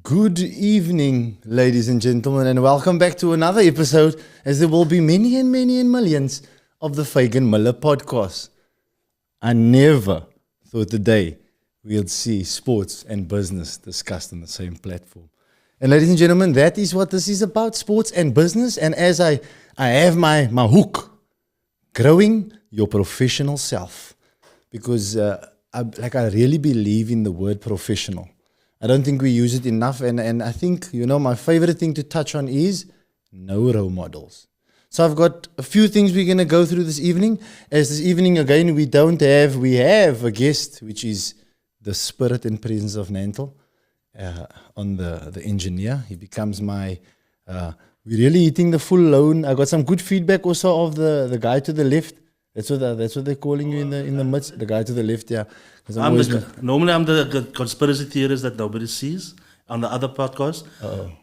Good evening, ladies and gentlemen, and welcome back to another episode, as there will be many and millions of the Fagan Muller podcast. I never thought today we'd see sports and business discussed on the same platform. And ladies and gentlemen, that is what this is about, sports and business. And as I have my hook, growing your professional self, because I really believe in the word professional. I don't think we use it enough, and I think, my favorite thing to touch on is no role models. So I've got a few things we're going to go through this evening. As this evening, again, we have a guest, which is the spirit and presence of Nantel, on the engineer. He becomes my, we're really hitting the full loan. I got some good feedback also of the guy to the left. That's what they're calling you in the midst. The guy to the left, yeah. Normally I'm the conspiracy theorist that nobody sees on the other podcast.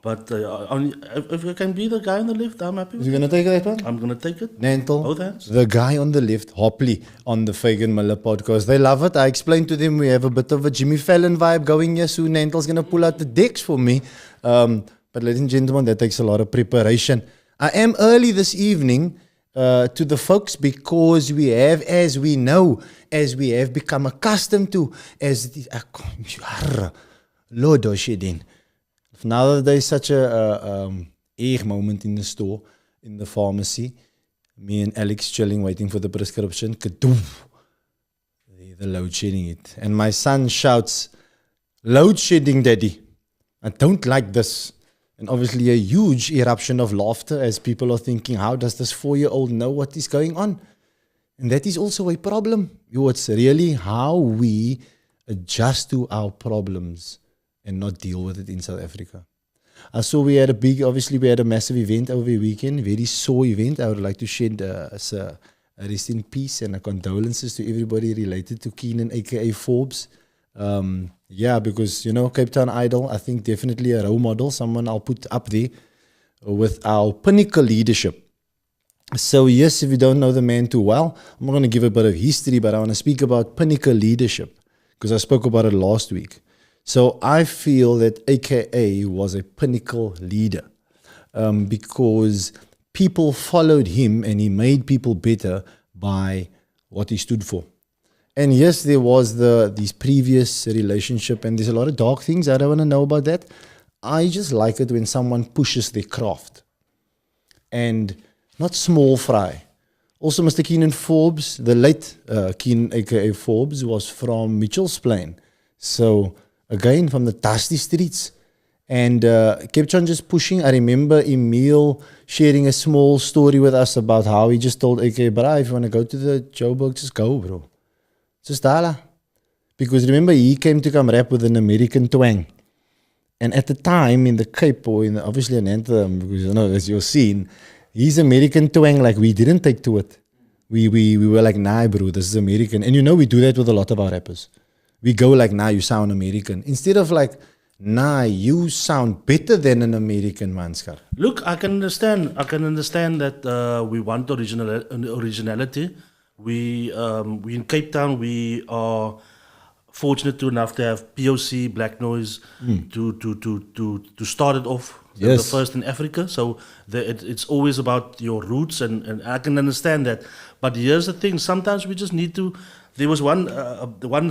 But if I can be the guy on the left, I'm happy with it. You going to take that one? I'm going to take it. Nantel, both hands. The guy on the left, Hopley, on the Fagan Muller podcast. They love it. I explained to them we have a bit of a Jimmy Fallon vibe going here soon. Nantel's going to pull out the decks for me. But ladies and gentlemen, that takes a lot of preparation. I am early this evening to the folks because we have, as we have become accustomed to, Lord Oshedin. Now that there's such a egg moment in the store, in the pharmacy, me and Alex chilling, waiting for the prescription, kadoom, the load shedding it. And my son shouts, "Load shedding, daddy. I don't like this." And obviously a huge eruption of laughter as people are thinking, how does this 4-year-old know what is going on? And that is also a problem. It's really how we adjust to our problems and not deal with it in South Africa. I saw we had a massive event over the weekend, very sore event. I would like to shed a rest in peace and a condolences to everybody related to Keenan, aka Forbes. Because, Cape Town Idol, I think definitely a role model, someone I'll put up there with our pinnacle leadership. So yes, if you don't know the man too well, I'm not going to give a bit of history, but I want to speak about pinnacle leadership because I spoke about it last week. So I feel that AKA was a pinnacle leader because people followed him and he made people better by what he stood for. And yes, there was this previous relationship, and there's a lot of dark things. I don't want to know about that. I just like it when someone pushes their craft. And not small fry. Also, Mr. Keenan Forbes, the late Keenan, aka Forbes, was from Mitchell's Plain. So, again, from the dusty streets. And kept on just pushing. I remember Emil sharing a small story with us about how he just told aka, "Bra, if you want to go to the Joburg, just go, bro. Just dala." Because remember, he came to come rap with an American twang. And at the time, in the Cape, or obviously an anthem, because as you're seeing, his American twang, we didn't take to it. We were like, "Nah, bro, this is American." And we do that with a lot of our rappers. We go like, "Nah, you sound American." Instead of like, "Nah, you sound better than an American, manskar." Look, I can understand that we want originality. We in Cape Town, we are fortunate enough to have POC, Black Noise, to start it off. Yes. The first in Africa. So it's always about your roots, and I can understand that. But here's the thing: sometimes we just need to. There was one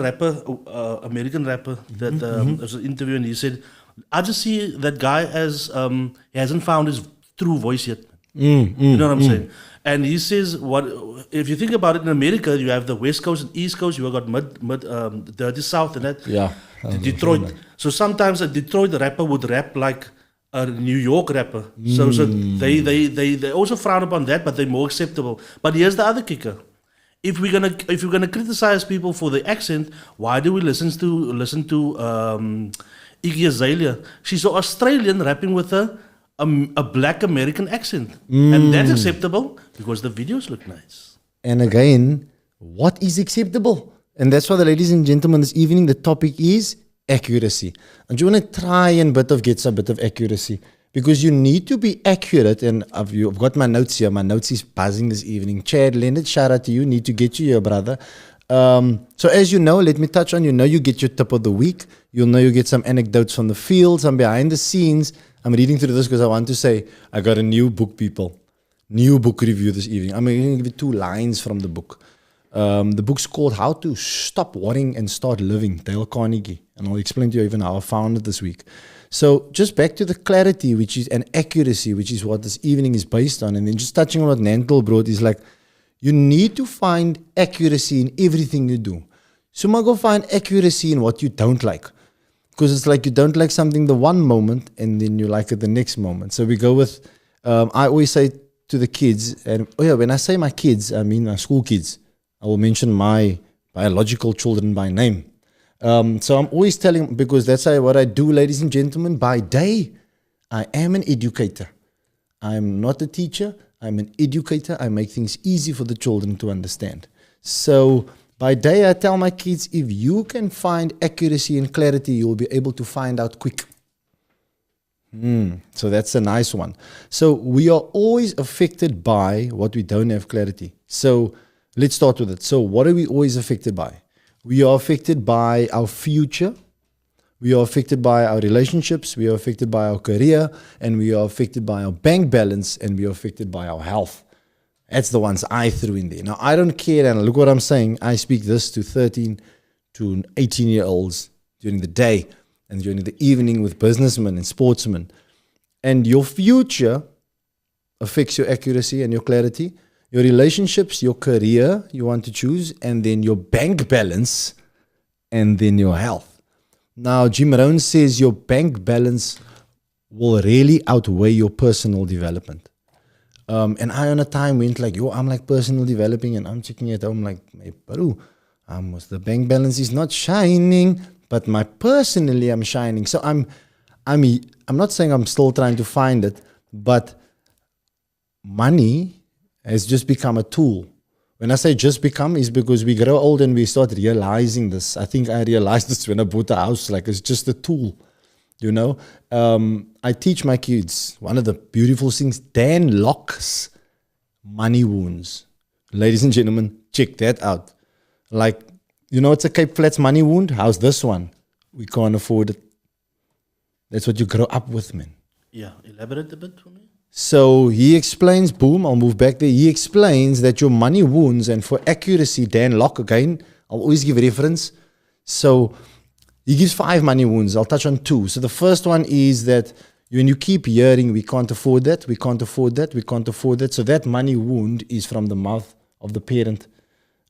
rapper, American rapper, that was an interview, and he said, "I just see that guy as he hasn't found his true voice yet." You know what I'm saying? And he says, if you think about it, in America, you have the West Coast and East Coast. You have got dirty South and that. Yeah. Detroit. So sometimes a Detroit rapper would rap like a New York rapper. So they also frown upon that, but they're more acceptable. But here's the other kicker: if we're gonna criticize people for the accent, why do we listen to Iggy Azalea? She's an Australian rapping with a black American accent. And that's acceptable because the videos look nice. And again, what is acceptable? And that's why, ladies and gentlemen, this evening the topic is accuracy. And you want to try and get some bit of accuracy because you need to be accurate. And I've got my notes here. My notes is buzzing this evening. Chad Leonard, shout out to you. Need to get you here, brother. So as you know, let me touch on, you get your tip of the week. You'll know you get some anecdotes from the field, some behind the scenes. I'm reading through this because I want to say I got a new book, people. New book review this evening. I'm going to give you 2 lines from the book. The book's called How to Stop Worrying and Start Living, Dale Carnegie. And I'll explain to you even how I found it this week. So just back to the clarity, which is an accuracy, which is what this evening is based on. And then just touching on what Nantel brought is like, you need to find accuracy in everything you do. So go find accuracy in what you don't like. Because it's like you don't like something the one moment and then you like it the next moment. So we go with, I always say to the kids, and when I say my kids, I mean my school kids. I will mention my biological children by name. So I'm always telling, because that's what I do, ladies and gentlemen. By day, I am an educator. I'm not a teacher. I'm an educator. I make things easy for the children to understand. So by day, I tell my kids, if you can find accuracy and clarity, you'll be able to find out quick. So that's a nice one. So we are always affected by what we don't have clarity. So let's start with it. So what are we always affected by? We are affected by our future. We are affected by our relationships. We are affected by our career. And we are affected by our bank balance. And we are affected by our health. That's the ones I threw in there. Now, I don't care. And look what I'm saying. I speak this to 13 to 18-year-olds during the day and during the evening with businessmen and sportsmen. And your future affects your accuracy and your clarity. Your relationships, your career you want to choose, and then your bank balance, and then your health. Now, Jim Rohn says your bank balance will really outweigh your personal development. And I on a time went like, I'm like personal developing, and I'm checking at home like, hey, Baru, the bank balance is not shining, but personally I'm shining. So I'm not saying I'm still trying to find it, but money has just become a tool. When I say just become, is because we grow old and we start realizing this. I think I realized this when I bought a house, like it's just a tool, I teach my kids, one of the beautiful things, Dan Locke's money wounds. Ladies and gentlemen, check that out. Like, it's a Cape Flats money wound. How's this one? We can't afford it. That's what you grow up with, man. Yeah, elaborate a bit for me. So he explains, boom, I'll move back there. He explains that your money wounds, and for accuracy, Dan Locke, again, I'll always give reference. So he gives 5 money wounds. I'll touch on 2. So the first one is that when you keep hearing, we can't afford that, we can't afford that, we can't afford that. So that money wound is from the mouth of the parent.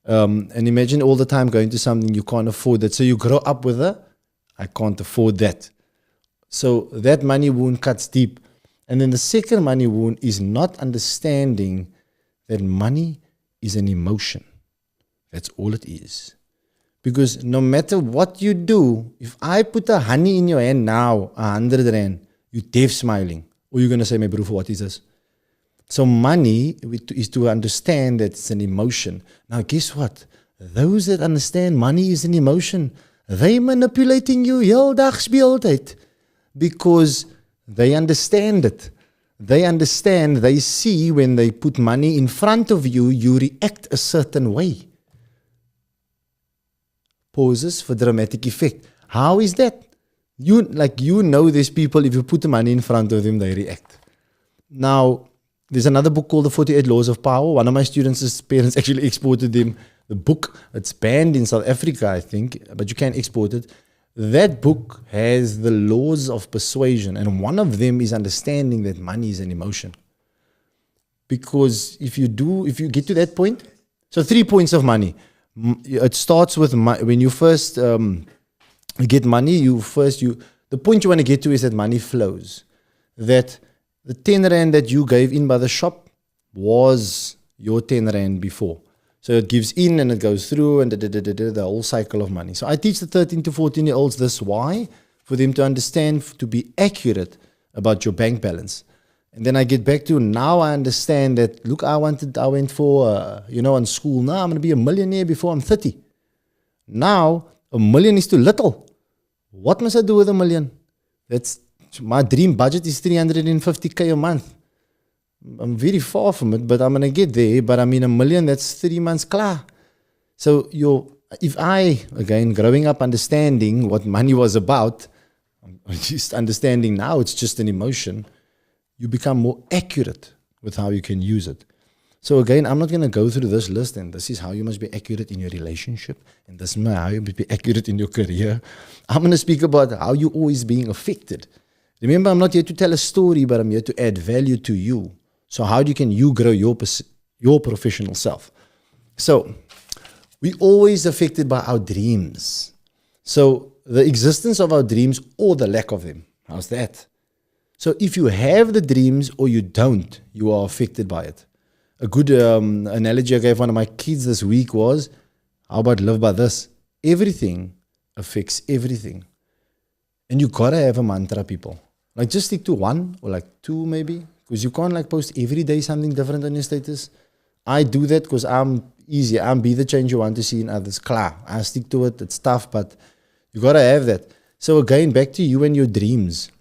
And imagine all the time going to something you can't afford that. So you grow up with I can't afford that. So that money wound cuts deep. And then the second money wound is not understanding that money is an emotion. That's all it is. Because no matter what you do, if I put a honey in your hand now, 100 rand, you're deaf smiling. Or you're going to say, my bro, what is this? So money is to understand that it's an emotion. Now guess what? Those that understand money is an emotion, they manipulating you heel dag speeltyd. Because they understand it. They understand, they see when they put money in front of you, you react a certain way. Pauses for dramatic effect. How is that? There's people, if you put the money in front of them, they react. Now, there's another book called The 48 Laws of Power. One of my students' parents actually exported them. The book, it's banned in South Africa, I think, but you can export it. That book has the laws of persuasion, and one of them is understanding that money is an emotion. Because if you get to that point, so 3 points of money. It starts with when you first get money, the point you want to get to is that money flows. That the 10 rand that you gave in by the shop was your 10 rand before. So it gives in and it goes through and the whole cycle of money. So I teach the 13 to 14-year-olds this. Why? For them to understand, to be accurate about your bank balance. And then I get back to, now I understand that, look, I went for, on school. Now I'm going to be a millionaire before I'm 30. Now, a million is too little. What must I do with a million? My dream budget is 350K a month. I'm very far from it, but I'm going to get there. But I mean, a million, that's 3 months klar. So if I, again, growing up understanding what money was about, just understanding now it's just an emotion, you become more accurate with how you can use it. So again, I'm not going to go through this list, and this is how you must be accurate in your relationship, and this is how you must be accurate in your career. I'm going to speak about how you're always being affected. Remember, I'm not here to tell a story, but I'm here to add value to you. So how can you grow your professional self? So we're always affected by our dreams. So the existence of our dreams or the lack of them. How's that? So if you have the dreams or you don't, you are affected by it. A good analogy I gave one of my kids this week was, how about live by this? Everything affects everything. And you gotta have a mantra, people. Like just stick to one or like two maybe. Because you can't like post every day something different on your status. I do that because I'm easy. I'm be the change you want to see in others. Klar, I stick to it. It's tough, but you gotta have that. So again, back to you and your dreams.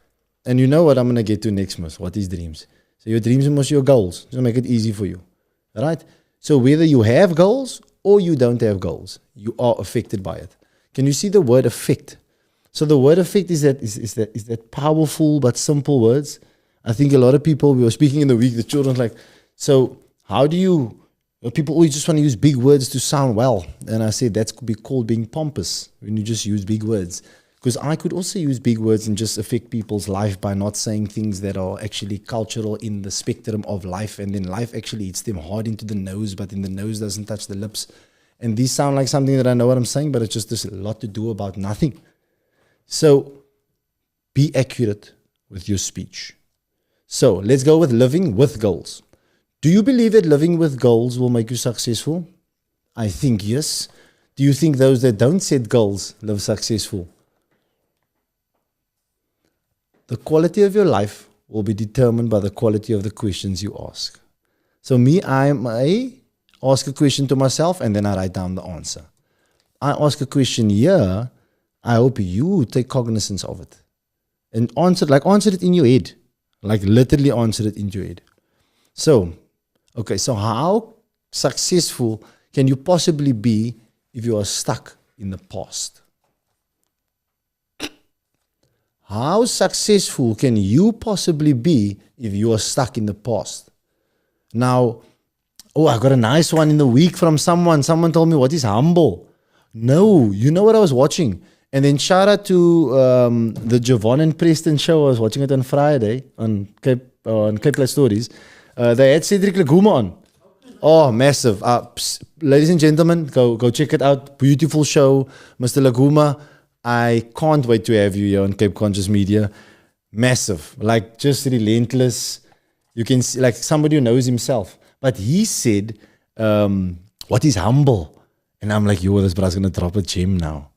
And you know what I'm gonna get to next month. What is dreams? So your dreams must be your goals. Just make it easy for you. Right? So whether you have goals or you don't have goals, you are affected by it. Can you see the word affect? So the word affect is that powerful but simple words. I think a lot of people, we were speaking in the week, the children's like, so how do you, people always just want to use big words to sound well. And I said, that could be called being pompous when you just use big words. Because I could also use big words and just affect people's life by not saying things that are actually cultural in the spectrum of life. And then life actually hits them hard into the nose, but then the nose doesn't touch the lips. And these sound like something that I know what I'm saying, but it's just there's a lot to do about nothing. So be accurate with your speech. So let's go with living with goals. Do you believe that living with goals will make you successful? I think yes. Do you think those that don't set goals live successful? The quality of your life will be determined by the quality of the questions you ask. So I ask a question to myself and then I write down the answer. I ask a question here, I hope you take cognizance of it. And answer it in your head. Like literally answer it in your head. So, okay, so how successful can you possibly be if you are stuck in the past? How successful can you possibly be if you are stuck in the past? Now, I got a nice one in the week from someone. Someone told me, what is humble? No, you know what I was watching? And then shout out to the Javon and Preston show. I was watching it on Friday on Cape Light Stories. They had Cedric Laguma on. Oh, massive. Ladies and gentlemen, go check it out. Beautiful show. Mr. Laguma, I can't wait to have you here on Cape Conscious Media. Massive. Like, just relentless. You can see, like, somebody who knows himself. But he said, what is humble? And I'm like, yo, this brother's going to drop a gem now.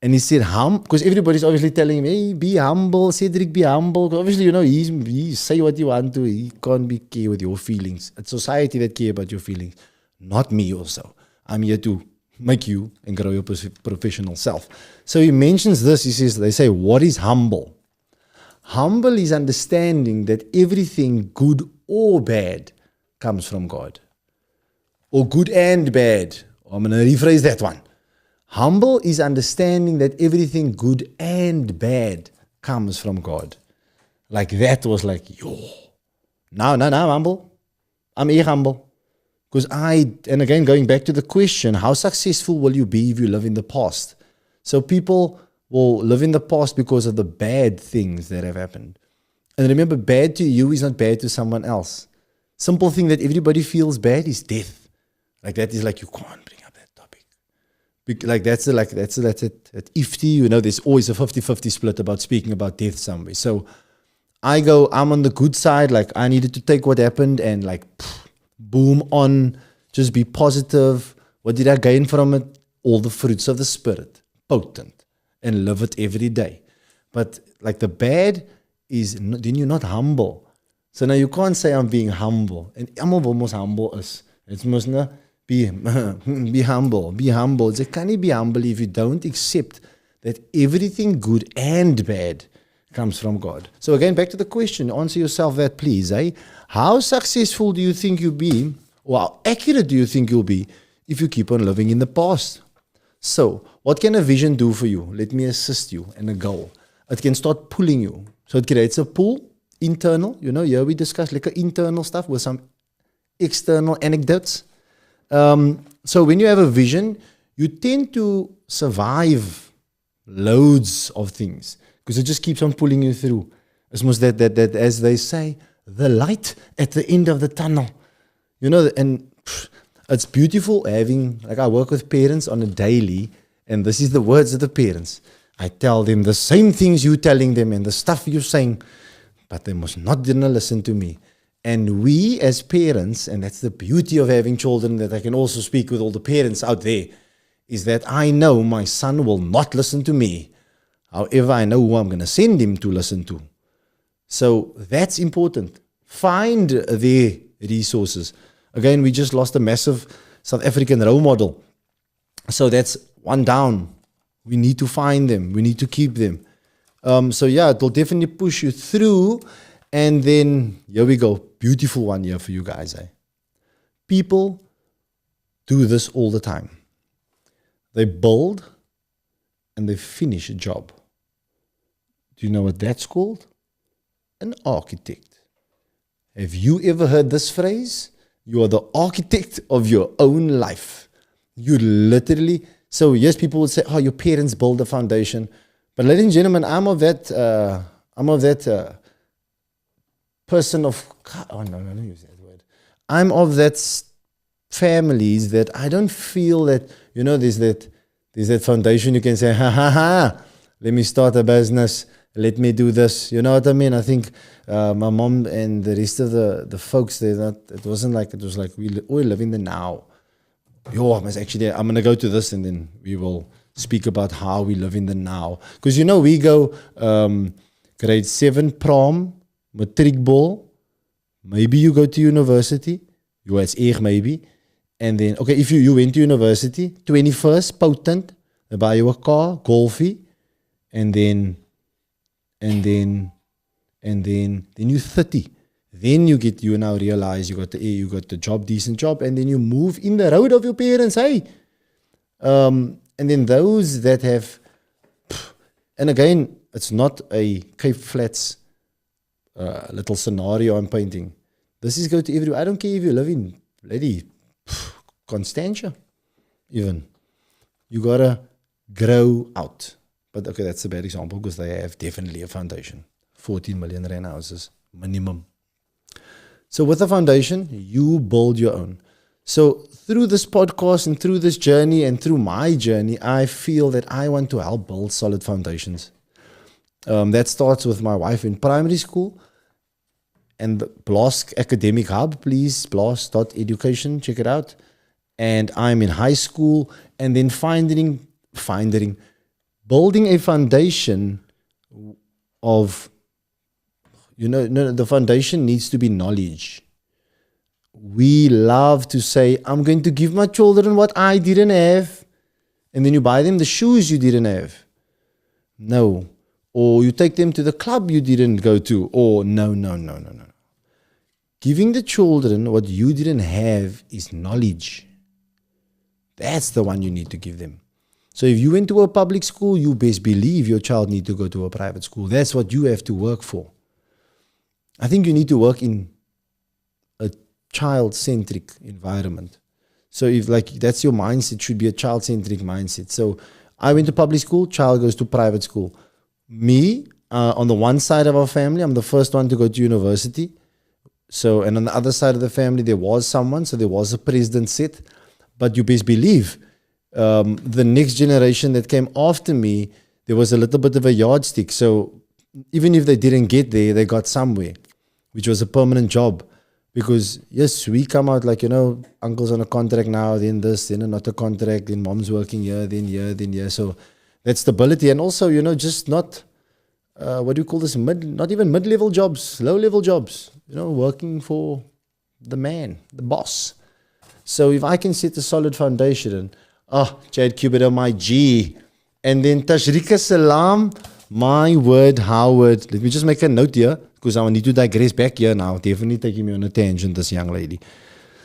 And he said, because everybody's obviously telling him, hey, be humble, Cedric, be humble. Obviously, you know, he say what you want to. He can't be care with your feelings. It's society that care about your feelings, not me also. I'm here to make you and grow your professional self. So he mentions this. He says, they say, what is humble? Humble is understanding that everything good or bad comes from God. Or good and bad. I'm going to rephrase that one. Humble is understanding that everything good and bad comes from God. Like that was like, yo. Now I'm humble. I'm humble. Because and again, going back to the question, how successful will you be if you live in the past? So people will live in the past because of the bad things that have happened. And remember, bad to you is not bad to someone else. Simple thing that everybody feels bad is death. Like that is like, you can't bring up that topic. Like that's it. Ifti, you know, there's always a 50-50 split about speaking about death somewhere. So I'm on the good side. Like I needed to take what happened and like, boom on, just be positive. What did I gain from it? All the fruits of the spirit, potent, and live it every day. But like the bad is, then you're not humble. So now you can't say I'm being humble. And almal wil mos humble is. It's mos not be humble. Be humble. So can you be humble if you don't accept that everything good and bad comes from God? So again, back to the question. Answer yourself that, please. How successful do you think you'll be, or how accurate do you think you'll be if you keep on living in the past. So, what can a vision do for you? Let me assist you and a goal. It can start pulling you. So it creates a pull, internal. Here we discuss like internal stuff with some external anecdotes. So when you have a vision, you tend to survive loads of things because it just keeps on pulling you through. It's almost that as they say, the light at the end of the tunnel. And it's beautiful having, like I work with parents on a daily, and this is the words of the parents. I tell them the same things you're telling them and the stuff you're saying, but they must not listen to me. And we as parents, and that's the beauty of having children, that I can also speak with all the parents out there, is that I know my son will not listen to me. However, I know who I'm going to send him to listen to. So that's important. Find their resources. Again, we just lost a massive South African role model. So that's one down. We need to find them. We need to keep them. So yeah, it will definitely push you through. And then, here we go. Beautiful one here for you guys. People do this all the time. They build and they finish a job. Do you know what that's called? An architect. Have you ever heard this phrase? You are the architect of your own life. You literally... So yes, people would say, "Oh, your parents build a foundation," but ladies and gentlemen, I'm of that person of. Oh no, don't use that word. I'm of that families that I don't feel that there's that foundation you can say, "Ha ha ha, let me start a business. Let me do this." You know what I mean? I think my mom and the rest of the folks, it wasn't like, it was like we live in the now. I'm going to go to this and then we will speak about how we live in the now. Because, we go grade 7 prom, matric ball. Maybe you go to university. It's maybe. And then, okay, if you went to university, 21st, potent, they buy you a car, golfy. And then you're 30. Then you now realize you got the job, decent job, and then you move in the road of your parents, hey. And then those that have, and again, it's not a Cape Flats little scenario I'm painting. This is go to everywhere. I don't care if you live in bloody Constantia, even. You gotta grow out. But okay, that's a bad example because they have definitely a foundation. 14 million rand houses, minimum. So with a foundation, you build your own. So through this podcast and through this journey and through my journey, I feel that I want to help build solid foundations. That starts with my wife in primary school and the Blast Academic Hub, please, blast.education, check it out. And I'm in high school and then building a foundation of, the foundation needs to be knowledge. We love to say, I'm going to give my children what I didn't have. And then you buy them the shoes you didn't have. No. Or you take them to the club you didn't go to. Or no. Giving the children what you didn't have is knowledge. That's the one you need to give them. So if you went to a public school, you best believe your child needs to go to a private school. That's what you have to work for. I think you need to work in a child-centric environment. So if that's your mindset, should be a child-centric mindset. So I went to public school, child goes to private school. Me, on the one side of our family, I'm the first one to go to university. So, and on the other side of the family, there was someone, so there was a president set. But you best believe, the next generation that came after me, there was a little bit of a yardstick. So even if they didn't get there, they got somewhere, which was a permanent job. Because yes, we come out like, uncle's on a contract now, then this, then another contract, then mom's working here, then here, then here. So that stability. And also, just not, what do you call this? Not even mid-level jobs, low-level jobs, working for the man, the boss. So if I can set a solid foundation and, Jade Cubido, my G. And then Tashrika Salam, my word, Howard. Let me just make a note here, because I need to digress back here now. Definitely taking me on a tangent, this young lady.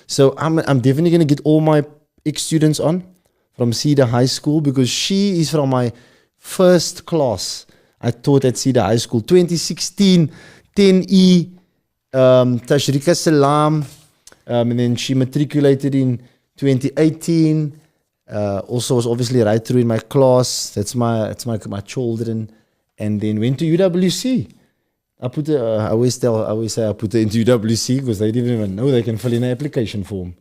So I'm definitely going to get all my ex-students on from Cedar High School because she is from my first class I taught at Cedar High School. 2016, 10E, Tashrika Salam, and then she matriculated in 2018. Also was obviously right through in my class. That's my children. And then went to UWC. I always say I put it into UWC because they didn't even know they can fill in an application form.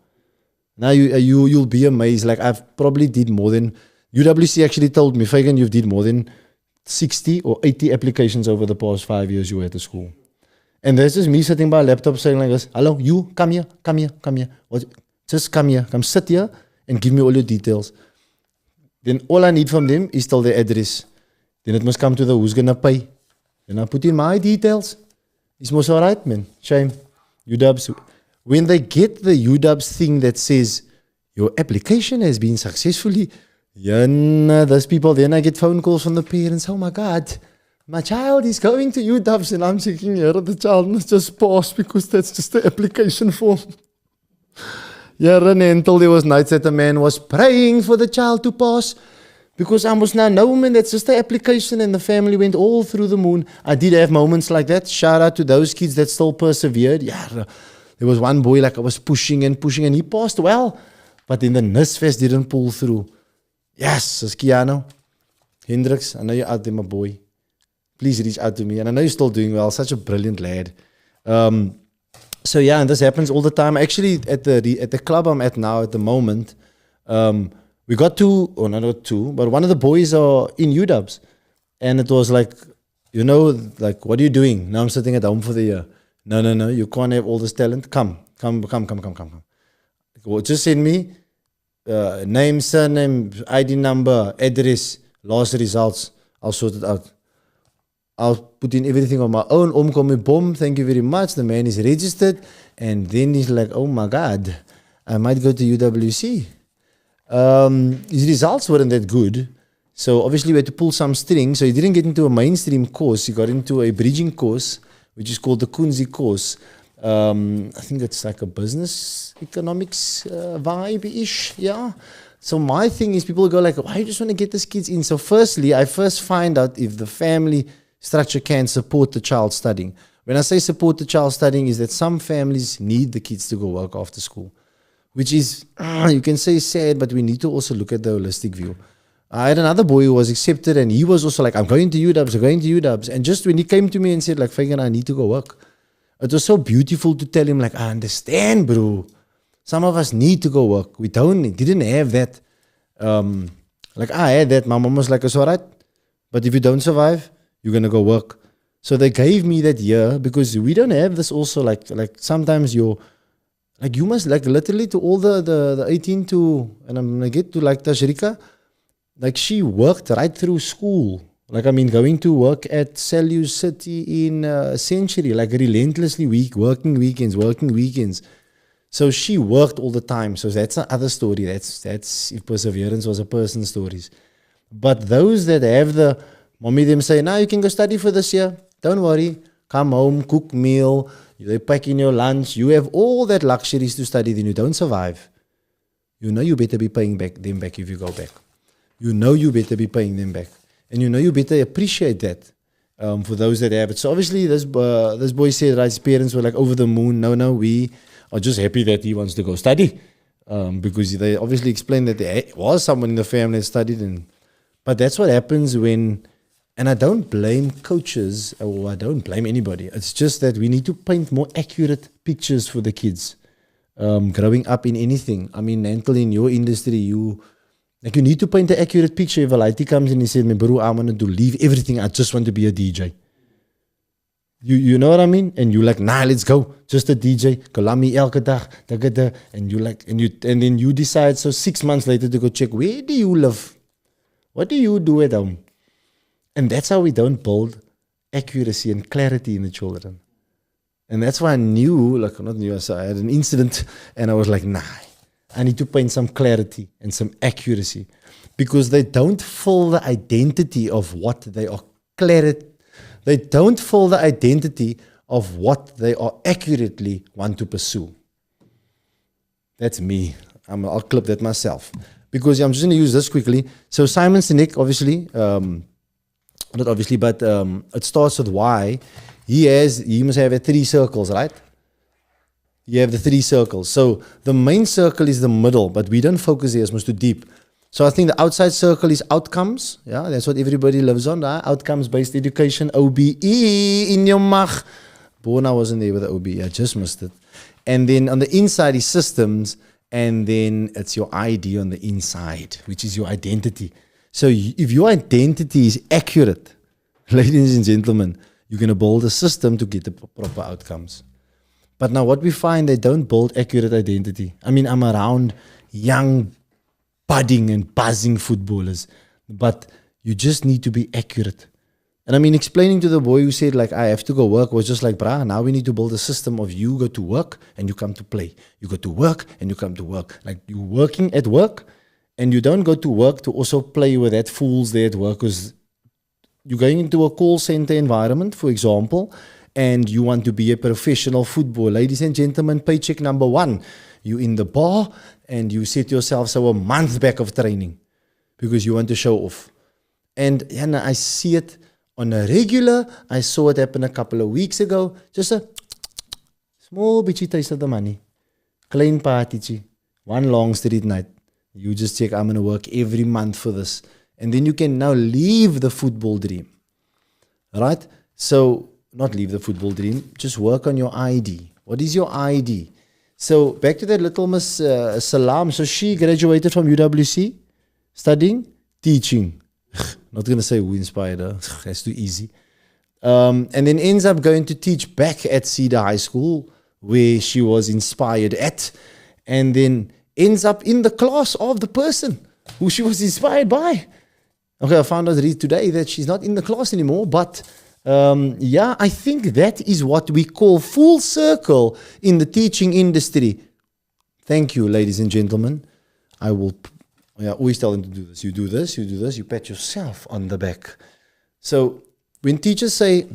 Now you'll be amazed. Like I've probably did more than UWC actually told me, Fagan, you've did more than 60 or 80 applications over the past 5 years you were at the school. And there's just me sitting by a laptop saying like this, hello, you come here. Just come here, come sit here and give me all your details. Then all I need from them is still their address. Then it must come to the who's gonna pay. Then I put in my details. It's most alright, man. Shame. UWs. When they get the UWs thing that says your application has been successfully, those people, then I get phone calls from the parents. Oh my God, my child is going to UWs, and I'm thinking, yeah, the child must just pass because that's just the application form. Yeah, and until there was nights that the man was praying for the child to pass. Because I must now know, man, that's just the application and the family went all through the moon. I did have moments like that. Shout out to those kids that still persevered. Yeah, there was one boy like I was pushing and he passed well. But then the NISFest didn't pull through. Yes, Kiano. Hendricks, I know you're out there, my boy. Please reach out to me. And I know you're still doing well. Such a brilliant lad. So yeah, and this happens all the time. Actually, at the club I'm at now at the moment, we got two, or not two, but one of the boys are in UWs. And it was like, like, what are you doing? Now I'm sitting at home for the year. No, you can't have all this talent. Come. Well, just send me name, surname, ID number, address, last results. I'll sort it out. I'll put in everything on my own. Omkomi Bom, thank you very much. The man is registered. And then he's like, oh my God, I might go to UWC. His results weren't that good. So obviously we had to pull some strings. So he didn't get into a mainstream course. He got into a bridging course, which is called the Kunzi course. I think it's like a business economics vibe-ish. Yeah. So my thing is people go like, why you just want to get these kids in? So firstly, I first find out if the family structure can support the child studying. When I say support the child studying is that some families need the kids to go work after school. Which is, you can say sad, but we need to also look at the holistic view. I had another boy who was accepted and he was also like, I'm going to UWs. And just when he came to me and said like, Fagan, I need to go work. It was so beautiful to tell him like, I understand, bro. Some of us need to go work. We didn't have that. Like I had that. My mom was like, it's all right. But if you don't survive, you're going to go work. So they gave me that year because we don't have this also like sometimes like you must like literally to all the 18 to, and I'm gonna get to like Tashrika, like she worked right through school. Like I mean going to work at Salus City in Century, like relentlessly working weekends. So she worked all the time. So that's another story. That's if perseverance was a person's stories. But those that have the mommy them say, now you can go study for this year. Don't worry. Come home, cook meal. They pack in your lunch. You have all that luxuries to study. Then you don't survive. You better be paying them back if you go back. You better be paying them back. And you better appreciate that for those that have it. So obviously this boy said, right, his parents were like over the moon. No, we are just happy that he wants to go study. Because they obviously explained that there was someone in the family that studied. But that's what happens when... And I don't blame coaches or I don't blame anybody. It's just that we need to paint more accurate pictures for the kids growing up in anything. I mean, Nantel, in your industry, you need to paint an accurate picture. If a lighty comes in and says, bro, I want to leave everything. I just want to be a DJ. You know what I mean? And you're like, nah, let's go. Just a DJ. Kalami elke dag. And you like, and then you decide, so 6 months later to go check, where do you live? What do you do at home? And that's how we don't build accuracy and clarity in the children. And that's why I knew, like, not knew, so I had an incident and I was like, nah, I need to paint some clarity and some accuracy because they don't fill the identity of what they are They don't fill the identity of what they are accurately want to pursue. That's me. I'll clip that myself. Because I'm just going to use this quickly. So Simon Sinek, obviously, not obviously, but it starts with why. He must have 3 circles, right? You have the 3 circles. So the main circle is the middle, but we don't focus there as much too deep. So I think the outside circle is outcomes. Yeah, that's what everybody lives on. Right? Outcomes-based education, OBE in your mach. Born, I wasn't there with the OBE. I just missed it. And then on the inside is systems, and then it's your ID on the inside, which is your identity. So if your identity is accurate, ladies and gentlemen, you're going to build a system to get the proper outcomes. But now what we find, they don't build accurate identity. I mean, I'm around young, budding and buzzing footballers, but you just need to be accurate. And I mean, explaining to the boy who said, like, I have to go work, was just like, brah, now we need to build a system of you go to work and you come to play. You go to work and you come to work. Like, you're working at work and you don't go to work to also play with that fools there at work, because you're going into a call center environment, for example, and you want to be a professional footballer. Ladies and gentlemen, paycheck number 1. You're in the bar and you set yourself so a month back of training because you want to show off. And I see it on a regular. I saw it happen a couple of weeks ago. Just a small bitchy taste of the money. Klein partytjie. One long street night. You just check, I'm going to work every month for this. And then you can now leave the football dream. Right? So, not leave the football dream. Just work on your ID. What is your ID? So, back to that little Miss Salam. So, she graduated from UWC, studying, teaching. Not going to say who inspired her. That's too easy. And then ends up going to teach back at Cedar High School, where she was inspired at. And then ends up in the class of the person who she was inspired by. Okay, I found out today that she's not in the class anymore. But I think that is what we call full circle in the teaching industry. Thank you, ladies and gentlemen. I will always tell them to do this. You do this, you do this, you pat yourself on the back. So when teachers say,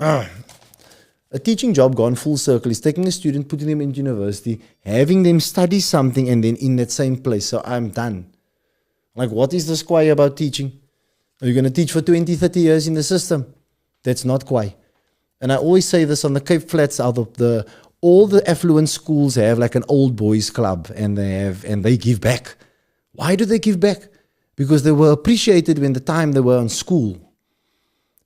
a teaching job gone full circle is taking a student, putting them into university, having them study something, and then in that same place. So I'm done. Like, what is this kwai about teaching? Are you going to teach for 20, 30 years in the system? That's not kwai. And I always say this on the Cape Flats, all the affluent schools have like an old boys club, and they give back. Why do they give back? Because they were appreciated when the time they were in school.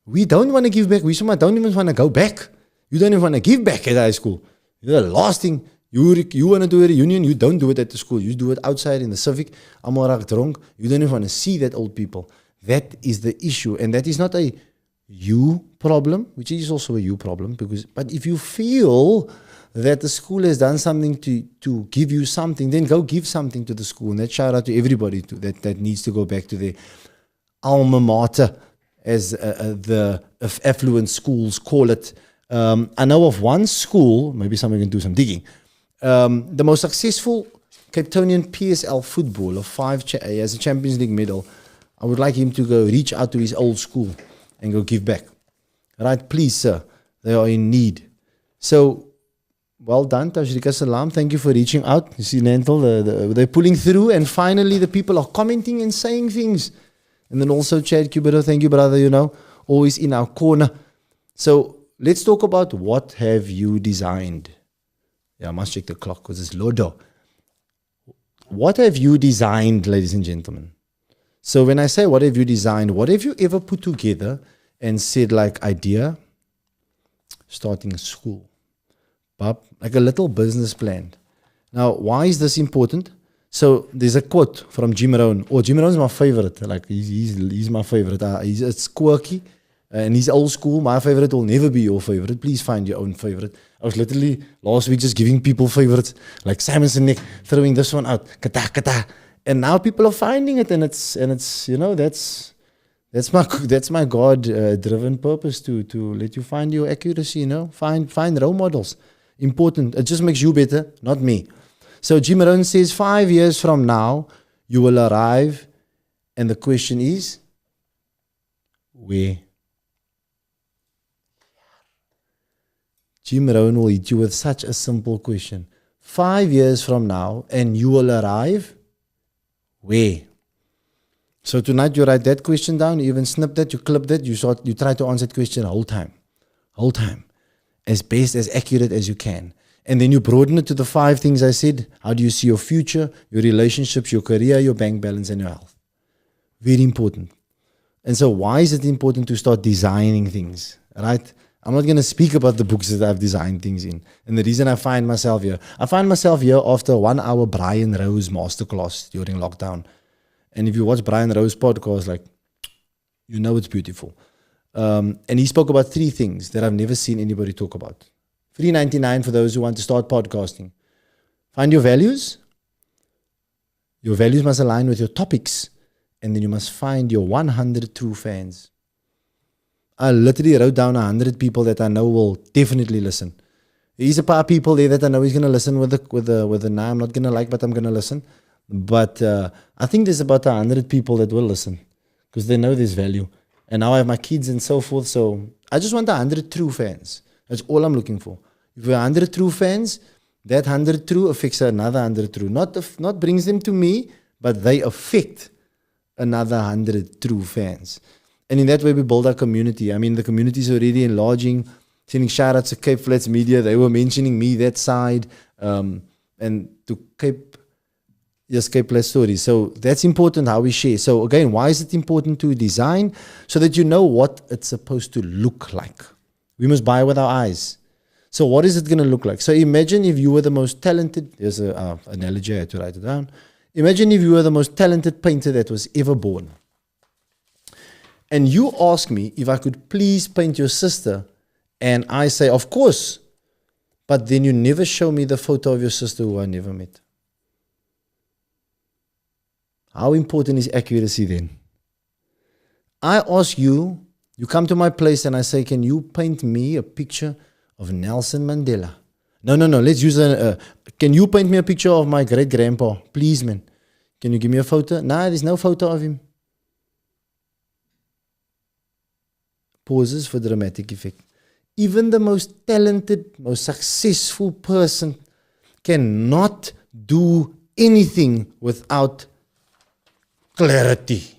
We don't want to give back. We don't even want to go back. You don't even want to give back at high school. The last thing, you want to do a reunion, you don't do it at the school. You do it outside in the civic. Almal raak dronk. You don't even want to see that old people. That is the issue. And that is not a you problem, which is also a you problem. But if you feel that the school has done something to give you something, then go give something to the school. And that shout out to everybody that needs to go back to their alma mater, as the affluent schools call it. I know of one school, maybe someone can do some digging, the most successful Cape Townian PSL footballer, he has a Champions League medal. I would like him to go reach out to his old school and go give back. Right, please, sir. They are in need. So, well done, Tashrika Salam. Thank you for reaching out. You see, Nantal, they're pulling through, and finally the people are commenting and saying things. And then also Chad Cubido, thank you, brother, always in our corner. So let's talk about what have you designed. Yeah, I must check the clock because it's Lodo. What have you designed, ladies and gentlemen? So when I say what have you designed, what have you ever put together and said like idea, starting a school, like a little business plan. Now, why is this important? So there's a quote from Jim Rohn. Jim Rohn's my favorite. Like he's my favorite. It's quirky and he's old school. My favorite will never be your favorite. Please find your own favorite. I was literally last week just giving people favorites, like Simon Sinek, throwing this one out, kata kata, and now people are finding it, and it's that's my God driven purpose to let you find your accuracy. Find role models. Important. It just makes you better, not me. So Jim Rohn says 5 years from now, you will arrive, and the question is, where? Jim Rohn will hit you with such a simple question. 5 years from now, and you will arrive where? So tonight you write that question down, you even snip that, you clip that, you try to answer that question the whole time, as best, as accurate as you can. And then you broaden it to the 5 things I said. How do you see your future, your relationships, your career, your bank balance, and your health? Very important. And so why is it important to start designing things, right? I'm not going to speak about the books that I've designed things in. And the reason I find myself here after a 1-hour Brian Rose masterclass during lockdown. And if you watch Brian Rose's podcast, like, you know it's beautiful. And he spoke about 3 things that I've never seen anybody talk about. $3.99 for those who want to start podcasting. Find your values. Your values must align with your topics. And then you must find your 100 true fans. I literally wrote down 100 people that I know will definitely listen. There's a paar people there that I know is going to listen with a nah, I'm not going to like, but I'm going to listen. But I think there's about 100 people that will listen because they know there's value. And now I have my kids and so forth. So I just want 100 true fans. That's all I'm looking for. If we're 100 true fans, that 100 true affects another 100 true. Not brings them to me, but they affect another 100 true fans. And in that way, we build our community. I mean, the community is already enlarging. Sending shout outs to Cape Flats Media. They were mentioning me that side. And to Cape Flats Stories. So that's important how we share. So again, why is it important to design? So that you know what it's supposed to look like. We must buy with our eyes. So what is it going to look like? So imagine if you were the most talented, there's an analogy, I had to write it down. Imagine if you were the most talented painter that was ever born. And you ask me if I could please paint your sister. And I say, of course. But then you never show me the photo of your sister who I never met. How important is accuracy then? I ask you, you come to my place and I say, can you paint me a picture of Nelson Mandela? No, let's use can you paint me a picture of my great-grandpa? Please, man. Can you give me a photo? No, there's no photo of him. Pauses for dramatic effect. Even the most talented, most successful person cannot do anything without clarity,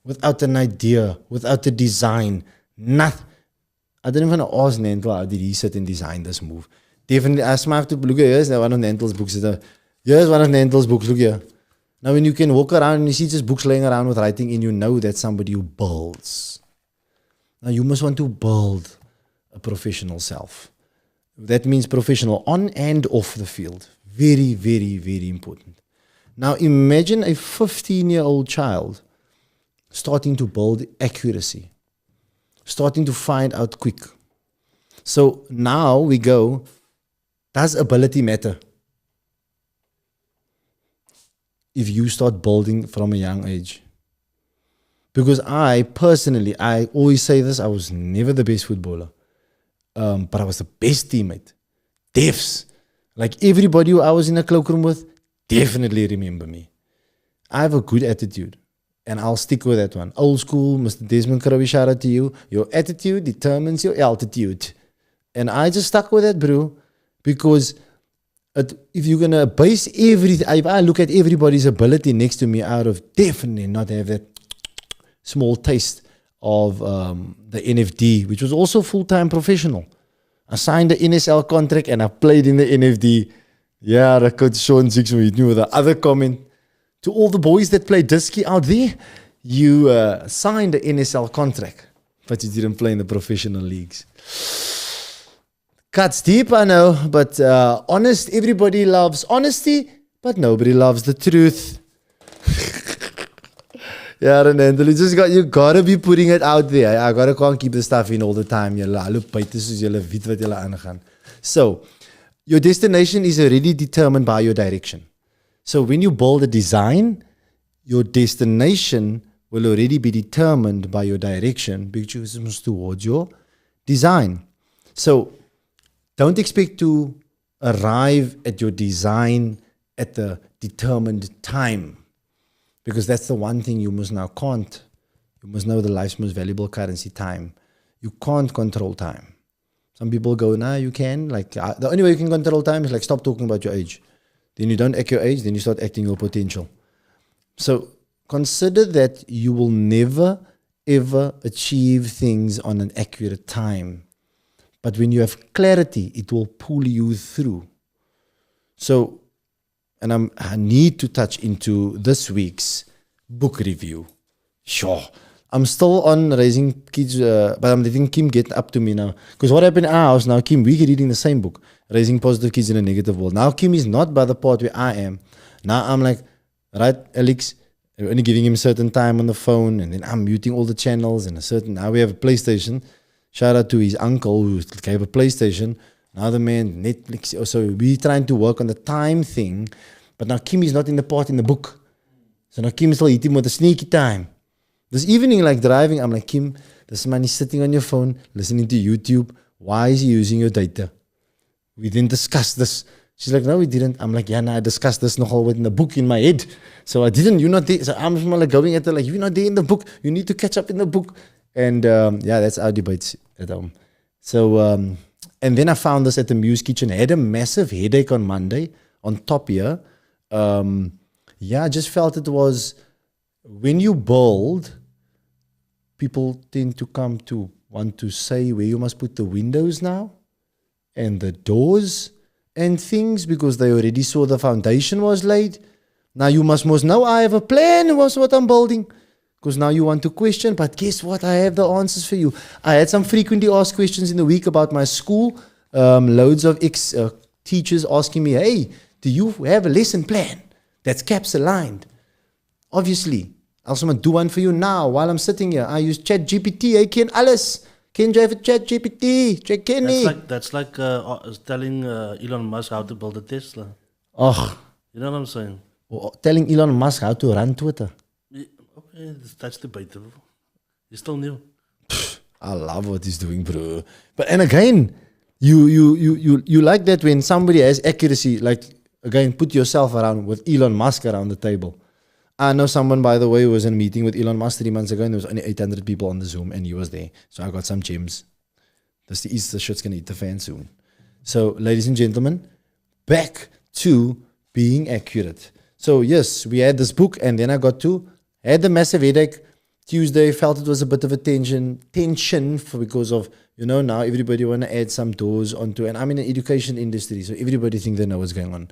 without an idea, without a design. Nothing. I don't even want to ask Nantel how did he sit and design this move. Definitely, I have to look at here's one of Nantel's books. Here's one of Nantel's books. Look here. Now, when you can walk around and you see just books laying around with writing, and you know that's somebody who builds. Now, you must want to build a professional self. That means professional on and off the field. Very, very, very important. Now, imagine a 15-year-old child starting to build accuracy, starting to find out quick. So now we go, does ability matter? If you start building from a young age. Because I always say this, I was never the best footballer. But I was the best teammate. Defs. Like everybody who I was in a cloakroom with, definitely remember me. I have a good attitude. And I'll stick with that one. Old school, Mr. Desmond Krowie, shout out to you. Your attitude determines your altitude. And I just stuck with that, bro. Because if you're going to base everything, if I look at everybody's ability next to me, I would have definitely not have that small taste of the NFD, which was also full-time professional. I signed the NSL contract and I played in the NFD. Yeah, the coach Sean Six knew the other comment. To all the boys that play disky out there, you signed the NSL contract, but you didn't play in the professional leagues. Cuts deep, I know, but honest, everybody loves honesty, but nobody loves the truth. Yeah, Renandel, you gotta be putting it out there. I can't keep the stuff in all the time. So, your destination is already determined by your direction. So when you build a design, your destination will already be determined by your direction because it's towards your design. So don't expect to arrive at your design at the determined time, because that's the one thing you must now can't. You must know the life's most valuable currency, time. You can't control time. Some people go, nah, you can. Like the only way you can control time is like stop talking about your age. Then you don't act your age, then you start acting your potential. So consider that you will never, ever achieve things on an accurate time. But when you have clarity, it will pull you through. So, and I need to touch into this week's book review. Sure. I'm still on Raising Kids, but I'm letting Kim get up to me now. Because what happened in our house now, Kim, we're reading the same book, Raising Positive Kids in a Negative World. Now Kim is not by the part where I am. Now I'm like, right, Alex, we're only giving him certain time on the phone, and then I'm muting all the channels and now we have a PlayStation. Shout out to his uncle who gave a PlayStation. Now the man, Netflix. So we're trying to work on the time thing, but now Kim is not in the part in the book. So now Kim is still hitting with a sneaky time. This evening, like driving, I'm like, Kim, this man is sitting on your phone, listening to YouTube. Why is he using your data? We didn't discuss this. She's like, no, we didn't. I'm like, yeah, no, I discussed this nogal in the book in my head. So I didn't, you're not there. So I'm like going at her like, you're not there in the book. You need to catch up in the book. And yeah, that's our debates at home. So, and then I found this at the Muse Kitchen. I had a massive headache on Monday on top here. Yeah, I just felt it was, when you build, people tend to come to want to say where you must put the windows now and the doors and things because they already saw the foundation was laid. Now you must know I have a plan was what I'm building because now you want to question, but guess what? I have the answers for you. I had some frequently asked questions in the week about my school. Loads of teachers asking me, hey, do you have a lesson plan that's caps aligned? Obviously. I'll do one for you now while I'm sitting here. I use ChatGPT. I can alles. Can you have a ChatGPT? Check Kenny. That's like telling Elon Musk how to build a Tesla. Oh. You know what I'm saying? Or telling Elon Musk how to run Twitter. Yeah, okay, that's debatable. He's still new. I love what he's doing, bro. But and again, you like that when somebody has accuracy. Like again, put yourself around with Elon Musk around the table. I know someone, by the way, who was in a meeting with Elon Musk 3 months ago, and there was only 800 people on the Zoom, and he was there. So I got some gems. That's the Easter shit's going to eat the fan soon. So, ladies and gentlemen, back to being accurate. So, yes, we had this book, and then I had the massive headache. Tuesday, felt it was a bit of a tension because of, now everybody want to add some doors onto, and I'm in an education industry, so everybody think they know what's going on.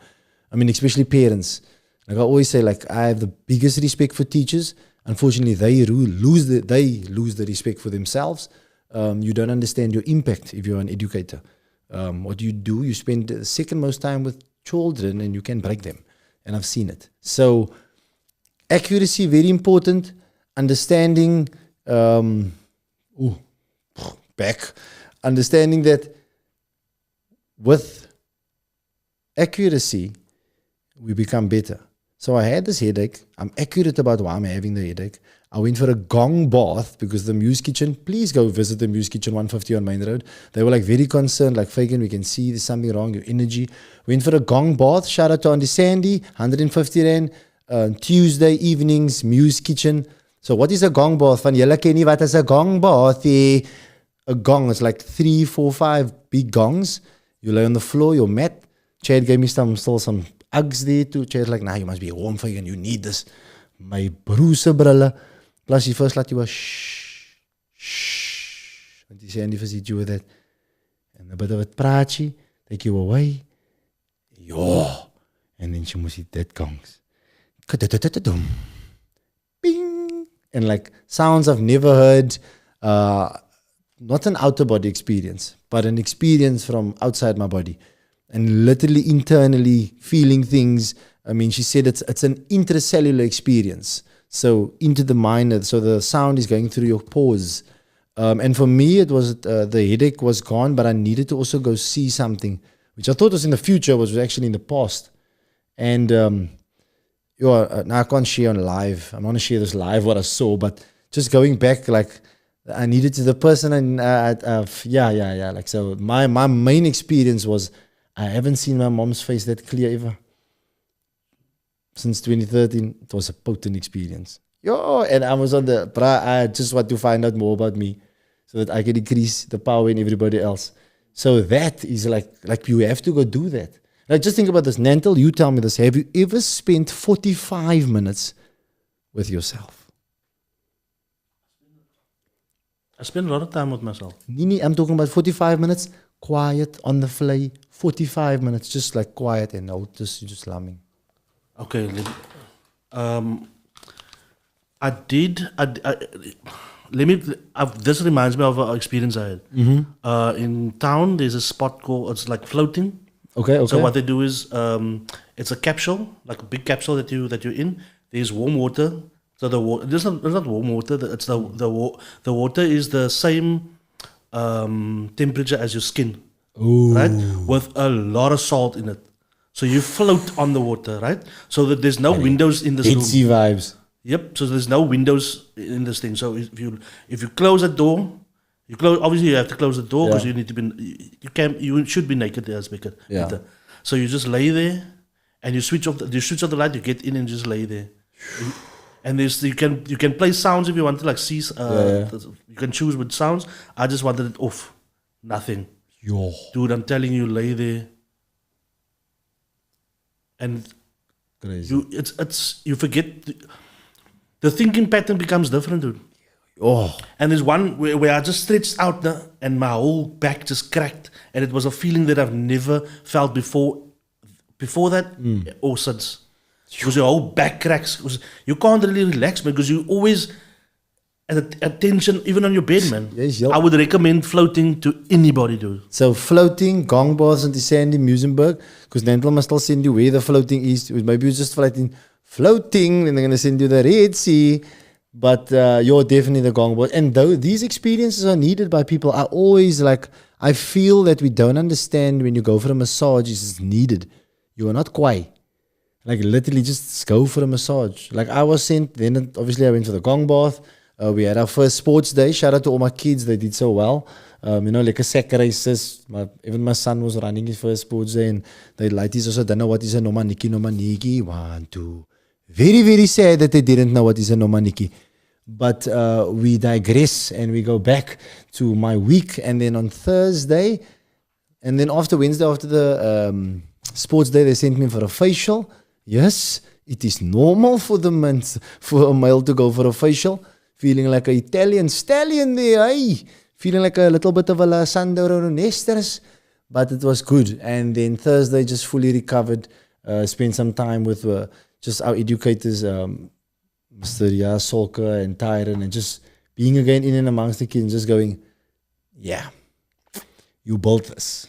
I mean, especially parents. Like I always say, like I have the biggest respect for teachers. Unfortunately, they lose the respect for themselves. You don't understand your impact if you're an educator. What you do, you spend the second most time with children and you can break them. And I've seen it. So accuracy, very important. Understanding, understanding that with accuracy, we become better. So I had this headache. I'm accurate about why I'm having the headache. I went for a gong bath because the Muse Kitchen, please go visit the Muse Kitchen 150 on Main Road. They were like very concerned, like Fagan, we can see there's something wrong, your energy. Went for a gong bath. Shout out to Auntie Sandy, 150 Rand. Tuesday evenings, Muse Kitchen. So what is a gong bath? Van julle ken nie wat is a gong bath? A gong is like 3, 4, 5 big gongs. You lay on the floor, your mat. Chad gave me still some Uggs there too. Chad's like, nah, you must be warm for you and you need this. My broerse brille. Plus he first laat you was shh. Want die Sandy visit you with that. And a bit of a praatje. Take you away. Ja. And then she must hit that gongs. Bing. And like sounds I've never heard. Not an outer body experience, but an experience from outside my body. And literally internally feeling things. I mean, she said it's an intracellular experience. So into the mind, so the sound is going through your pores. And for me, it was the headache was gone, but I needed to also go see something, which I thought was in the future, was actually in the past. And now I can't share on live. I'm not going to share this live what I saw, but just going back, like I needed to the person, and like so. My main experience was I haven't seen my mom's face that clear ever. Since 2013, it was a potent experience. And I was on I just want to find out more about me so that I can increase the power in everybody else. So that is like you have to go do that. Like just think about this. Nantel, you tell me this. Have you ever spent 45 minutes with yourself? I spend a lot of time with myself. Nini, I'm talking about 45 minutes, quiet, on the fly, 45 minutes, just like quiet and just lumming. Okay, I did. This reminds me of an experience I had. In town, there's a spot called, it's like floating. Okay. So what they do is, it's a capsule, like a big capsule that you're in. There's warm water. So the water, it's not warm water. It's the water is the same temperature as your skin, Ooh. right? With a lot of salt in it. So you float on the water, right? So that there's no windows in this room. Sea vibes. Yep. So there's no windows in this thing. So if you close the door, obviously you have to close the door because you need to be. You should be naked as naked. Yeah. So you just lay there, and you switch off the light. You get in and just lay there. And you can play sounds if you want to, like see. You can choose with sounds. I just wanted it off. Nothing. Yo. Dude, I'm telling you, lay there. And Crazy. you forget the thinking pattern becomes different, dude. Oh. And there's one where I just stretched out and my whole back just cracked, and it was a feeling that I've never felt before that or since. Because your whole back cracks. You can't really relax, man, because you always at tension, even on your bed, man. Yes, yeah. I would recommend floating to anybody, dude. So floating, gong bars in the Sandy Musenberg, because Nantel must still send you where the floating is. Maybe you just floating, and they're going to send you the Red Sea. But you're definitely the gong bars. And though these experiences are needed by people, I feel that we don't understand when you go for a massage, it's needed. You are not kwai. Like literally just go for a massage. Like I was sent, then obviously I went for the gong bath. We had our first sports day. Shout out to all my kids. They did so well. Like a sack races. Even my son was running his first sports day. And they like this also don't know what is a nomaniki. 1, 2. Very, very sad that they didn't know what is a nomaniki. But we digress and we go back to my week. And then on Thursday, and then after Wednesday, after the sports day, they sent me for a facial. Yes, it is normal for a male to go for a facial. Feeling like an Italian stallion there, hey? Feeling like a little bit of a Sandro Nestres. But it was good. And then Thursday, just fully recovered. Spent some time with just our educators, Mr. Solker and Tyron, and just being again in and amongst the kids and just going, yeah, you built this.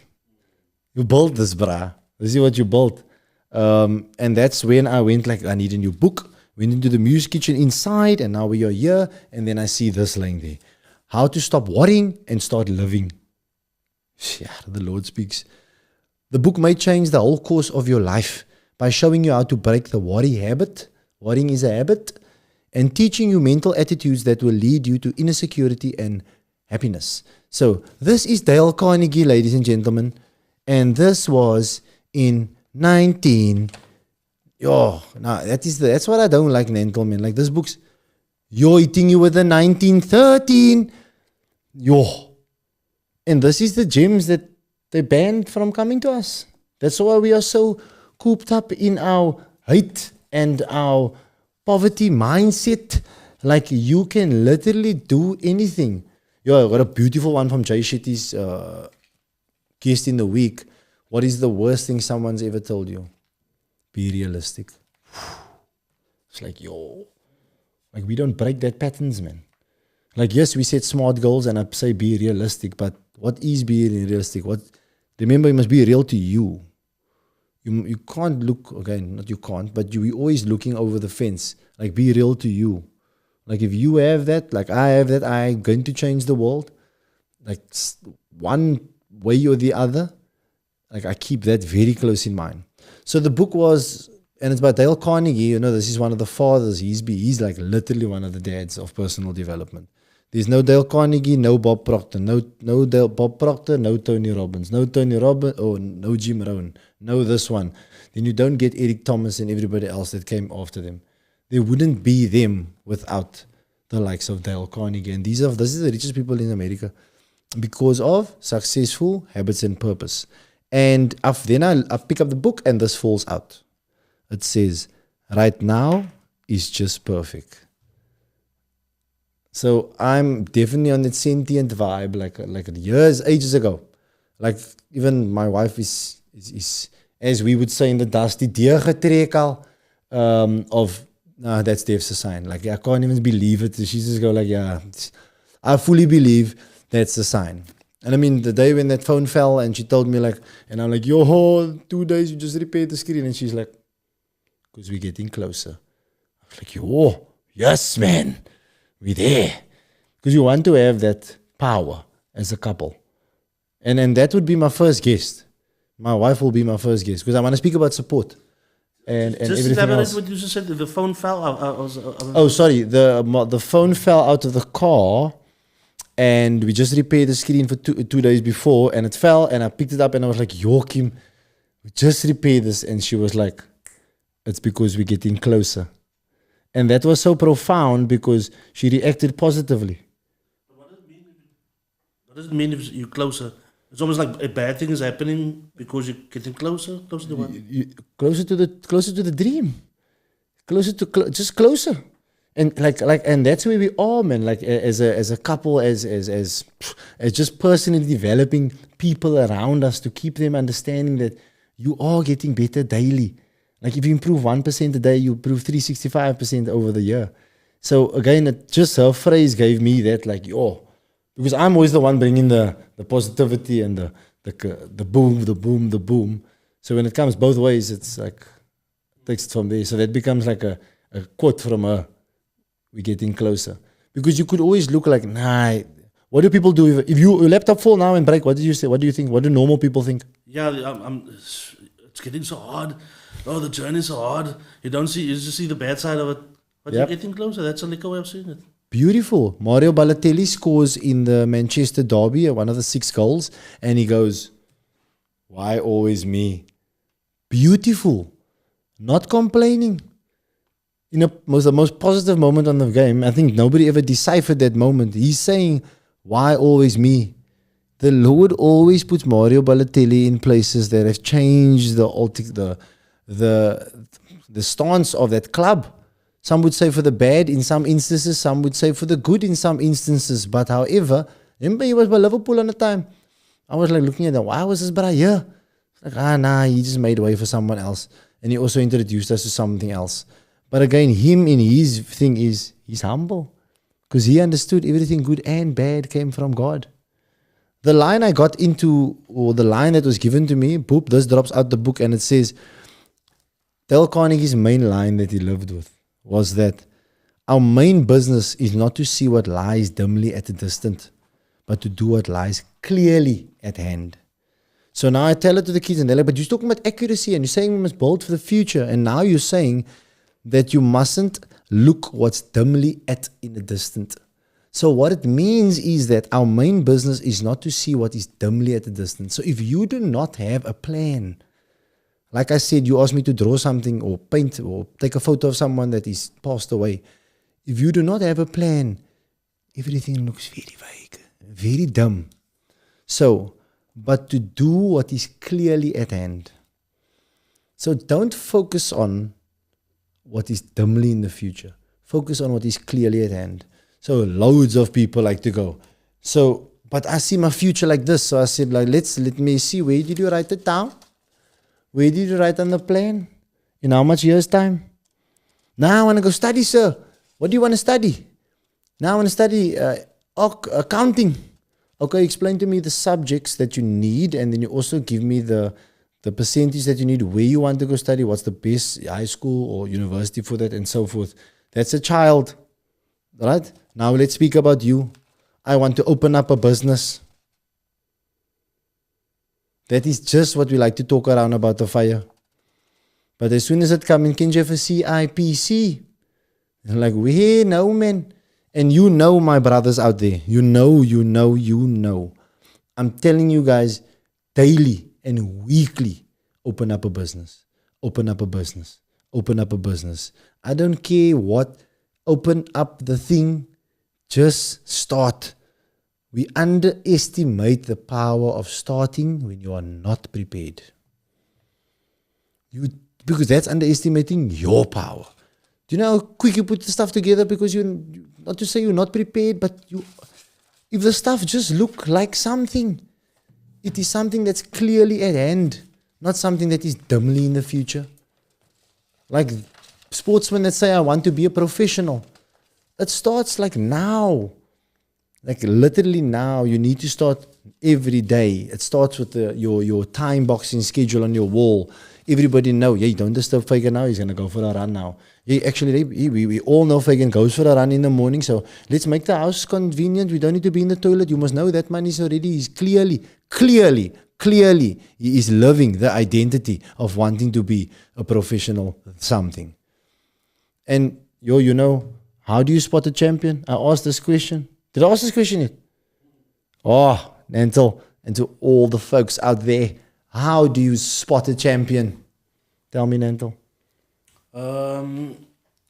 You built this, brah. This is what you built. And that's when I went like, I need a new book. Went into the music kitchen inside, and now we are here. And then I see this laying there. How to stop worrying and start living. Yeah, the Lord speaks. The book may change the whole course of your life by showing you how to break the worry habit. Worrying is a habit. And teaching you mental attitudes that will lead you to inner security and happiness. So this is Dale Carnegie, ladies and gentlemen. And this was in 19... that's what I don't like, Nantel, man. Like this book's hitting you with the 1913. And this is the gems that they banned from coming to us. That's why we are so cooped up in our hate and our poverty mindset. Like you can literally do anything. I got a beautiful one from Jay Shetty's guest in the week. What is the worst thing someone's ever told you? Be realistic. It's like, like we don't break that patterns, man. Like, yes, we set smart goals and I say be realistic, but what is being realistic? Remember, you must be real to you. You can't look, again, not you can't, but you're always looking over the fence. Like, be real to you. Like, if you have that, like I have that, I'm going to change the world. Like, one way or the other, like I keep that very close in mind. So the book was, and it's by Dale Carnegie. This is one of the fathers. He's like literally one of the dads of personal development. There's no Dale Carnegie, no Bob Proctor, no Bob Proctor, no Tony Robbins, no Tony Robbins, no Jim Rohn, no this one. Then you don't get Eric Thomas and everybody else that came after them. There wouldn't be them without the likes of Dale Carnegie. And this is the richest people in America. because of successful habits and purpose. And then I pick up the book and this falls out. It says, right now is just perfect. So I'm definitely on that sentient vibe, like years, ages ago. Like even my wife is as we would say in the dusty deer getrek al, of that's Dev's a sign. Like I can't even believe it. She just go like, yeah, I fully believe that's a sign. And I mean, the day when that phone fell and she told me like, and I'm like, yo, 2 days you just repaired the screen. And she's like, because we're getting closer. I was like, yo, yes, man, we're there. Because you want to have that power as a couple. And that would be my first guest. My wife will be my first guest because I want to speak about support and Just everything elaborate else. what you just said. The phone fell. Oh, sorry. The phone fell out of the car, and we just repaired the screen for 2 days before, and it fell, and I picked it up, and I was like, Joachim, we just repaired this, and she was like, it's because we're getting closer, and that was so profound because she reacted positively. What does it mean if you're closer? It's almost like a bad thing is happening because you're getting closer to what? Closer to the dream, just closer. And and that's where we are, man. Like as a couple, as just personally developing people around us to keep them understanding that you are getting better daily. Like if you improve 1% a day, you improve 365% over the year. So again, just her phrase gave me that like, yo, because I'm always the one bringing the positivity and the boom. So when it comes both ways, it's like takes it from there. So that becomes like a quote from her. We're getting closer. Because you could always look like, nah, what do people do if your laptop fall now and break? What did you say? What do you think? What do normal people think? Yeah, it's getting so hard. Oh, the journey's so hard. You just see the bad side of it. But Yep. you're getting closer. That's a liquor way of seeing it. Beautiful. Mario Balotelli scores in the Manchester derby, one of the 6 goals, and he goes, why always me? Beautiful. Not complaining. The most positive moment on the game. I think nobody ever deciphered that moment. He's saying, why always me? The Lord always puts Mario Balotelli in places that have changed the stance of that club. Some would say for the bad in some instances, some would say for the good in some instances. But however, remember he was by Liverpool on the time. I was like looking at that, why was this brother here? Like, he just made way for someone else. And he also introduced us to something else. But again, him in his thing is he's humble. Because he understood everything good and bad came from God. The line I got into, or the line that was given to me, boop, this drops out the book and it says, Dale Carnegie's main line that he lived with was that our main business is not to see what lies dimly at a distance, but to do what lies clearly at hand. So now I tell it to the kids and they're like, but you're talking about accuracy and you're saying we must build for the future. And now you're saying that you mustn't look what's dimly at in the distance. So what it means is that our main business is not to see what is dimly at a distance. So if you do not have a plan, like I said, you asked me to draw something or paint or take a photo of someone that is passed away. If you do not have a plan, everything looks very vague, very dumb. So, but to do what is clearly at hand. So don't focus on what is dimly in the future. Focus on what is clearly at hand. So loads of people like to go. So, but I see my future like this. So I said, like, let me see. Where did you write it down? Where did you write on the plan? In how much years' time? Now I want to go study, sir. What do you want to study? Now I want to study accounting. Okay, explain to me the subjects that you need, and then you also give me the percentage that you need, where you want to go study, what's the best high school or university for that, and so forth. That's a child. Right? Now let's speak about you. I want to open up a business. That is just what we like to talk around about the fire. But as soon as it comes in, can you have a CIPC? And like, we no man. And you know, my brothers out there, you know. I'm telling you guys, daily and weekly, open up a business. Open up a business. Open up a business. I don't care what. Open up the thing. Just start. We underestimate the power of starting when you are not prepared. Because that's underestimating your power. Do you know how quick you put the stuff together? Because not to say you're not prepared, but if the stuff just look like something, it is something that's clearly at hand, not something that is dimly in the future. Like sportsmen that say, I want to be a professional. It starts like now. Like literally now, you need to start every day. It starts with your time boxing schedule on your wall. Everybody know, hey, don't disturb Fagan now. He's going to go for a run now. Yeah, actually, we all know Fagan goes for a run in the morning. So let's make the house convenient. We don't need to be in the toilet. You must know that man is already, he's clearly, he is living the identity of wanting to be a professional something. And you know, how do you spot a champion? I asked this question. Did I ask this question yet? Oh, Nantel, and to all the folks out there, how do you spot a champion? Tell me, Nantel.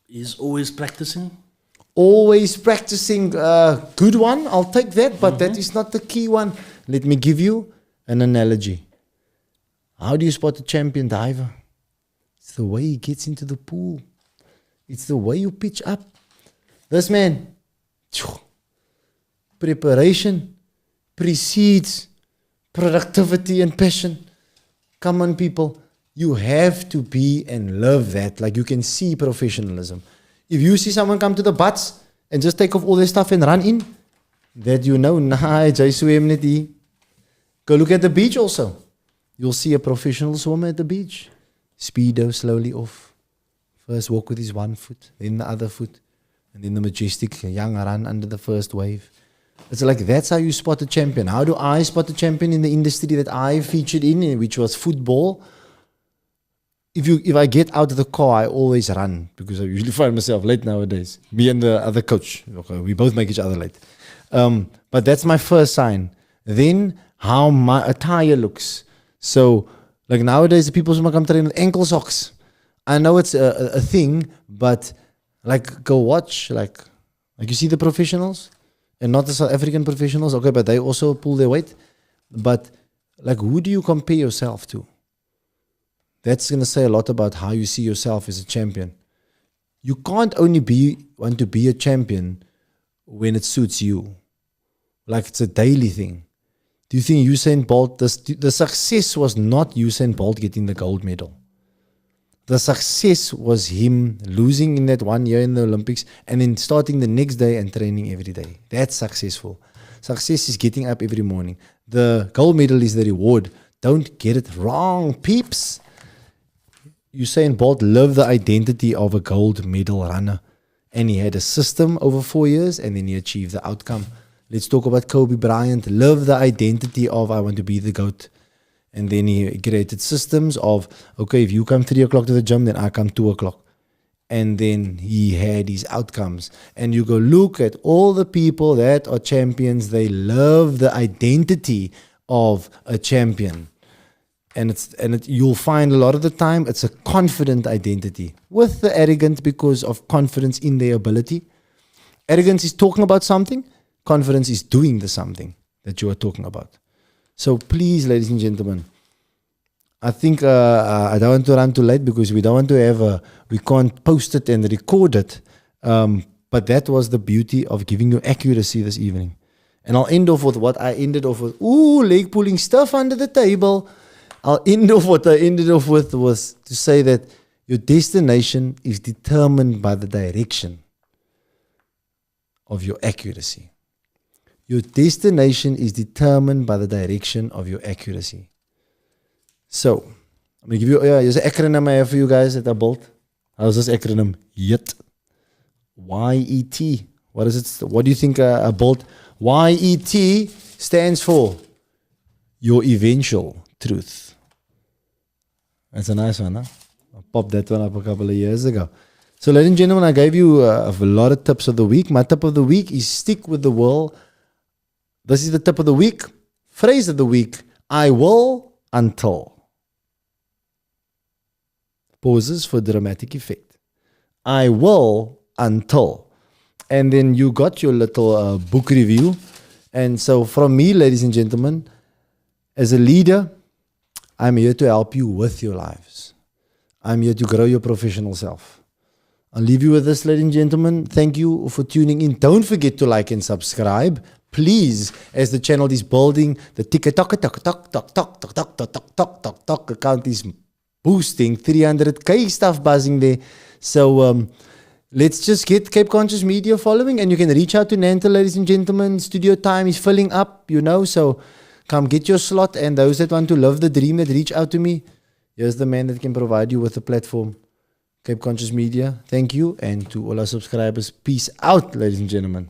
He's always practicing. Always practicing. Good one. I'll take that, but that is not the key one. Let me give you an analogy. How do you spot a champion diver? It's the way he gets into the pool. It's the way you pitch up. This man, preparation precedes productivity and passion. Come on, people. You have to be and love that. Like you can see professionalism. If you see someone come to the butts and just take off all their stuff and run in, that you know, nah, jy swem net hier. Go look at the beach also. You'll see a professional swimmer at the beach. Speedo slowly off. First walk with his one foot, then the other foot, and then the majestic young run under the first wave. It's like that's how you spot a champion. How do I spot a champion in the industry that I featured in, which was football? If I get out of the car, I always run because I usually find myself late nowadays. Me and the other coach, okay, we both make each other late. But that's my first sign. Then how my attire looks. So like nowadays, the people come train with ankle socks. I know it's a thing, but like go watch like you see the professionals. And not the South African professionals, okay, but they also pull their weight. But like, who do you compare yourself to? That's going to say a lot about how you see yourself as a champion. You can't only want to be a champion when it suits you. Like it's a daily thing. Do you think Usain Bolt, the success was not Usain Bolt getting the gold medal. The success was him losing in that 1 year in the Olympics and then starting the next day and training every day. That's successful. Success is getting up every morning. The gold medal is the reward. Don't get it wrong, peeps. Usain Bolt lived the identity of a gold medal runner. And he had a system over 4 years and then he achieved the outcome. Let's talk about Kobe Bryant. Lived the identity of I want to be the GOAT. And then he created systems of, okay, if you come 3 o'clock to the gym, then I come 2 o'clock. And then he had his outcomes. And you go look at all the people that are champions. They love the identity of a champion. And you'll find a lot of the time, it's a confident identity. With the arrogant because of confidence in their ability. Arrogance is talking about something. Confidence is doing the something that you are talking about. So please, ladies and gentlemen, I think I don't want to run too late because we don't want to have we can't post it and record it. But that was the beauty of giving you accuracy this evening. And I'll end off with what I ended off with. Ooh, leg pulling stuff under the table. I'll end off what I ended off with was to say that your destination is determined by the direction of your accuracy. Your destination is determined by the direction of your accuracy. So, I'm going to give you, here's an acronym I have for you guys that I built. How's this acronym? YET. Y-E-T. What is it? What do you think I built? Y-E-T stands for your eventual truth. That's a nice one, huh? I popped that one up a couple of years ago. So, ladies and gentlemen, I gave you a lot of tips of the week. My tip of the week is stick with the will. This is the tip of the week. Phrase of the week. I will until. Pauses for dramatic effect. I will until. And then you got your little book review. And so from me, ladies and gentlemen, as a leader, I'm here to help you with your lives. I'm here to grow your professional self. I'll leave you with this, ladies and gentlemen. Thank you for tuning in. Don't forget to like and subscribe. Please, as the channel is building, the tick-a-tock-a-tock-tock-tock-tock-tock-tock-tock account is boosting, 300K stuff buzzing there. So let's just get Cape Conscious Media following, and you can reach out to Nanta, ladies and gentlemen. Studio time is filling up, so come get your slot, and those that want to live the dream, that reach out to me. Here's the man that can provide you with a platform. Cape Conscious Media, thank you. And to all our subscribers, peace out, ladies and gentlemen.